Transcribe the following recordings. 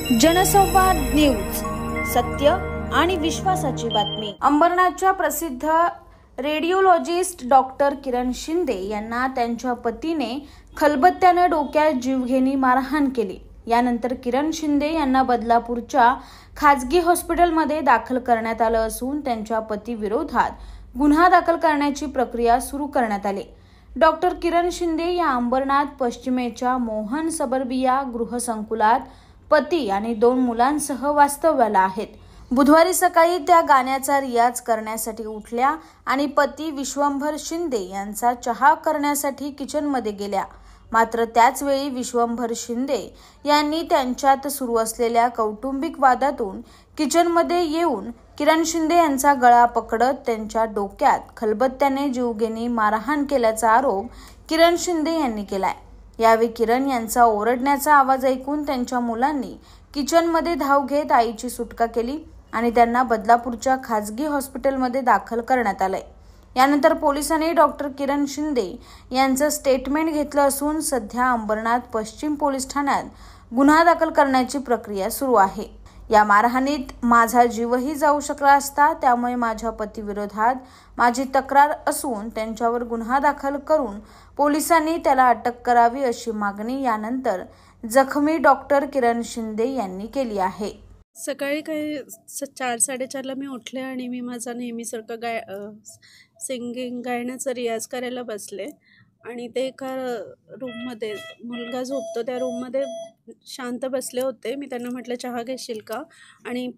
जनसंवाद न्यूज, सत्य आणि विश्वासाची बातमी। अंबरनाथच्या प्रसिद्ध रेडिओलॉजिस्ट डॉक्टर किरण शिंदे यांना त्यांच्या पतीने खलबत्त्याने डोक्यात जीवघेणी मारहाण केली। यानंतर किरण शिंदे यांना बदलापूरच्या खाजगी हॉस्पिटलमध्ये दाखल करण्यात आलं असून त्यांच्या पती विरोधात गुन्हा दाखल करण्याची प्रक्रिया सुरू करण्यात आली। डॉक्टर किरण शिंदे या अंबरनाथ पश्चिमेच्या मोहन सबर्बिया गृहसंकुलात पती आणि 2 मुलांसह वास्तव्याला आहेत। बुधवारी सकाळी त्या गाण्याचा रियाज करण्यासाठी उठल्या आणि पती विश्वंभर शिंदे यांचा चहा करण्यासाठी किचनमध्ये गेल्या। मात्र त्याच वेळी विश्वंभर शिंदे यांनी त्यांच्यात सुरू असलेल्या कौटुंबिक वादातून किचनमध्ये येऊन किरण शिंदे यांचा गळा पकडत त्यांच्या डोक्यात खलबत्त्याने जीवघेणी मारहाण केल्याचा आरोप किरण शिंदे यांनी केलाय। यावेळी किरण यांचा ओरडण्याचा आवाज ऐकून त्यांच्या मुलांनी किचनमध्ये धाव घेत आईची सुटका केली आणि त्यांना बदलापूरच्या खाजगी हॉस्पिटलमध्ये दाखल करण्यात आले। यानंतर पोलिसांनी डॉक्टर किरण शिंदे यांचं स्टेटमेंट घेतलं असून सध्या अंबरनाथ पश्चिम पोलीस ठाण्यात गुन्हा दाखल करण्याची प्रक्रिया सुरू आहे। या मारहाणीत माझा जीवही जाऊ शकला असता, त्यामुळे माझ्या पतीविरोधात माझी तक्रार असून त्यांच्यावर गुन्हा दाखल करून पोलिसांनी त्याला अटक करावी अशी मागणी यानंतर जखमी डॉक्टर किरण शिंदे यांनी केली आहे। सकाळी काही 4-4:30ला मी उठले आणि मी माझा नेहमीसारखं सिंगिंग गायनाचा रियाज करायला बसले आणि ते एका रूममध्ये मुलगा झोपतो त्या रूममध्ये शांत बसले होते। मी त्यांना म्हटलं चहा घेशील का, आणि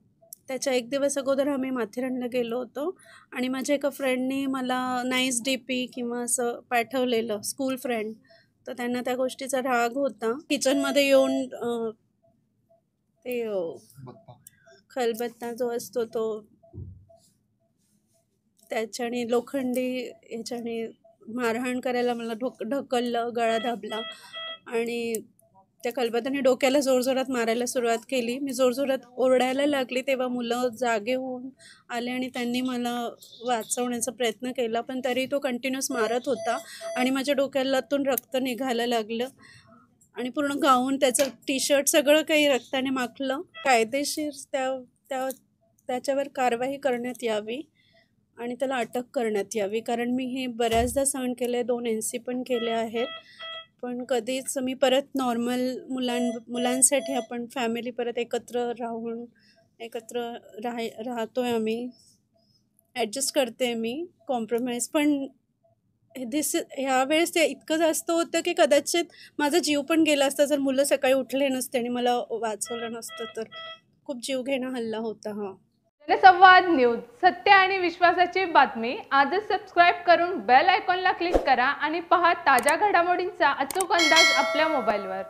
त्याच्या 1 दिवस अगोदर आम्ही माथेरानला गेलो होतो आणि माझ्या एका फ्रेंडनी मला नाईस DP किंवा असं पाठवलेलं, स्कूल फ्रेंड, तर त्यांना त्या गोष्टीचा राग होता। किचनमध्ये येऊन ते खलबत्ता जो असतो तो त्याच्याने लोखंडी याच्याने मारहाण करायला मला ढकललं, गळा दाबला आणि त्या खलबत्त्याने डोक्याला जोरजोरात मारायला सुरुवात केली। मी जोरजोरात ओरडायला लागली तेव्हा मुलं जागे होऊन आले आणि त्यांनी मला वाचवण्याचा प्रयत्न केला, पण तरी तो कंटिन्यूस मारत होता आणि माझ्या डोक्यातून रक्त निघायला लागलं आणि पूर्ण गाऊन, त्याचं टी-शर्ट सगळं काही रक्ताने माखलं। कायदेशीर त्याच्यावर कारवाई करण्यात यावी आणि त्याला अटक करण्यात यावी, कारण मी हे बऱ्याचदा सहन केले, 2 NC पण केले आहेत, पण कधीच मी परत नॉर्मल मुलांसाठी आपण फॅमिली परत एकत्र राहतोय, आम्ही ॲडजस्ट करते, मी कॉम्प्रोमाइज, पण ह्यावेळेस ते इतकं जास्त होतं की कदाचित माझा जीव पण गेला असता जर मुलं सकाळी उठले नसते आणि मला वाचवलं नसतं तर। खूप जीवघेणा हल्ला होता हा। जनसंवाद न्यूज, सत्य आणि विश्वासाची बातमी। आजच सबस्क्राइब करून बेल आयकॉनला क्लिक करा आणि पहा ताज्या घडामोडींचा अचूक अंदाज आपल्या मोबाईलवर।